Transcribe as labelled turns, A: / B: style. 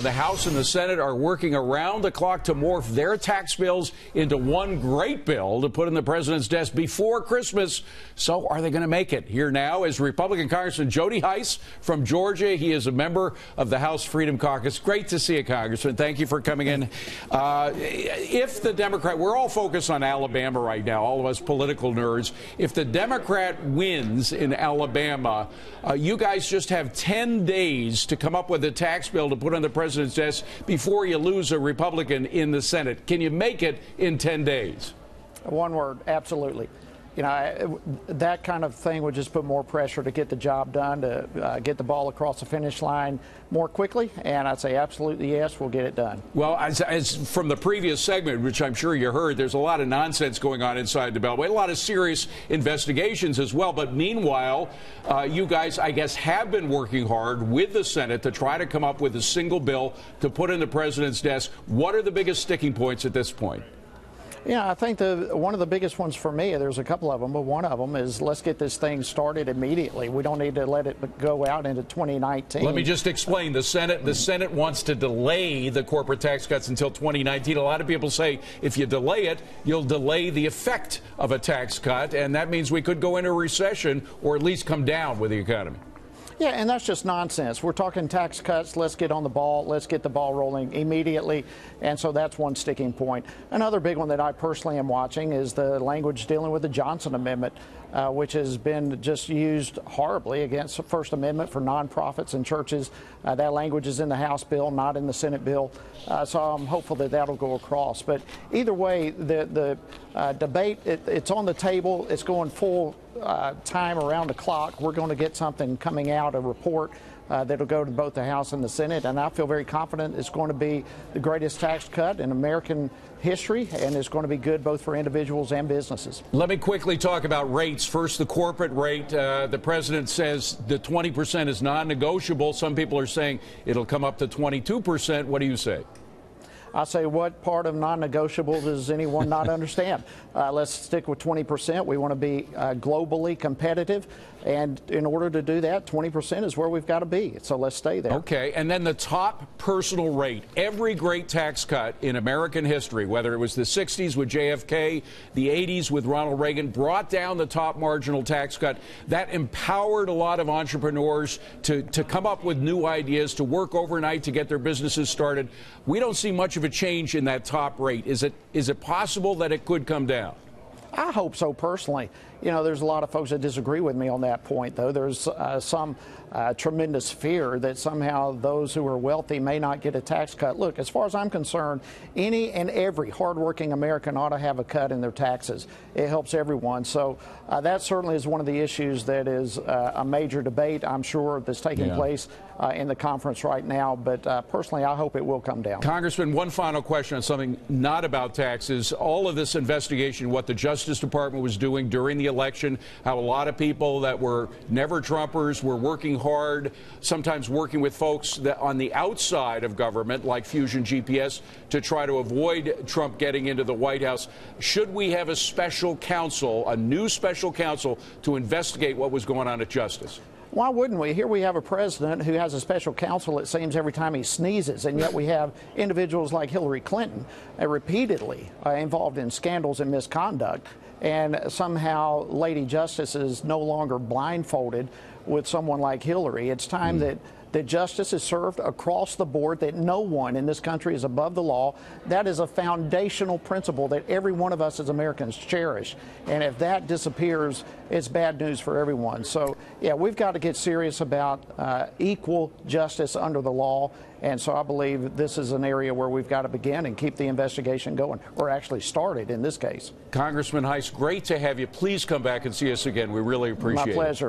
A: The House and the Senate are working around the clock to morph their tax bills into one great bill to put in the president's desk before Christmas. So are they going to make it? Here now is Republican Congressman Jody Hice from Georgia. He is a member of the House Freedom Caucus. Great to see you, Congressman. Thank you for coming in. If the Democrat, we're all focused on Alabama right now, all of us political nerds. If the Democrat wins in Alabama, you guys just have 10 days to come up with a tax bill to put on the president's desk before you lose a Republican in the Senate. Can you make it in 10 days?
B: One word, absolutely. You know, that kind of thing would just put more pressure to get the job done, to get the ball across the finish line more quickly. And I'd say absolutely yes, we'll get it done.
A: Well, as from the previous segment, which I'm sure you heard, there's a lot of nonsense going on inside the Beltway, a lot of serious investigations as well. But meanwhile, you guys, I guess, have been working hard with the Senate to try to come up with a single bill to put in the president's desk. What are the biggest sticking points at this point?
B: Yeah, I think one of the biggest ones for me, there's a couple of them, but one of them is let's get this thing started immediately. We don't need to let it go out into 2019.
A: Let me just explain. The Senate wants to delay the corporate tax cuts until 2019. A lot of people say if you delay it, you'll delay the effect of a tax cut, and that means we could go into a recession or at least come down with the economy.
B: Yeah, and that's just nonsense. We're talking tax cuts. Let's get on the ball. Let's get the ball rolling immediately. And so that's one sticking point. Another big one that I personally am watching is the language dealing with the Johnson Amendment, which has been just used horribly against the First Amendment for nonprofits and churches. That language is in the House bill, not in the Senate bill. So I'm hopeful that that'll go across. But either way, the debate, it's on the table. It's going full time around the clock. We're going to get something coming out, a report that'll go to both the House and the Senate, and I feel very confident it's going to be the greatest tax cut in American history, and it's going to be good both for individuals and businesses.
A: Let me quickly talk about rates. First, the corporate rate. The president says the 20% is non-negotiable. Some people are saying it'll come up to 22%. What do you say?
B: I say, what part of non-negotiable does anyone not understand? Let's stick with 20%. We want to be globally competitive. And in order to do that, 20% is where we've got to be. So let's stay there.
A: Okay. And then the top personal rate. Every great tax cut in American history, whether it was the 60s with JFK, the 80s with Ronald Reagan, brought down the top marginal tax cut. That empowered a lot of entrepreneurs to come up with new ideas, to work overnight to get their businesses started. We don't see much of a change in that top rate. Is it possible that it could come down?
B: I hope so, personally. You know, there's a lot of folks that disagree with me on that point, though. There's some tremendous fear that somehow those who are wealthy may not get a tax cut. Look, as far as I'm concerned, any and every hardworking American ought to have a cut in their taxes. It helps everyone. So that certainly is one of the issues that is a major debate, I'm sure, that's taking place in the conference right now. But personally, I hope it will come down.
A: Congressman, one final question on something not about taxes. All of this investigation, what the Justice Department was doing during the election, how a lot of people that were never Trumpers were working hard, sometimes working with folks that on the outside of government, like Fusion GPS, to try to avoid Trump getting into the White House. Should we have a special counsel, a new special counsel, to investigate what was going on at Justice?
B: Why wouldn't we? Here we have a president who has a special counsel, it seems, every time he sneezes, and yet we have individuals like Hillary Clinton repeatedly involved in scandals and misconduct, and somehow Lady Justice is no longer blindfolded with someone like Hillary. It's time that justice is served across the board, that no one in this country is above the law. That is a foundational principle that every one of us as Americans cherish. And if that disappears, it's bad news for everyone. So, yeah, we've got to get serious about equal justice under the law. And so I believe this is an area where we've got to begin and keep the investigation going, or actually started in this case.
A: Congressman Hice, great to have you. Please come back and see us again. We really appreciate it.
B: My pleasure.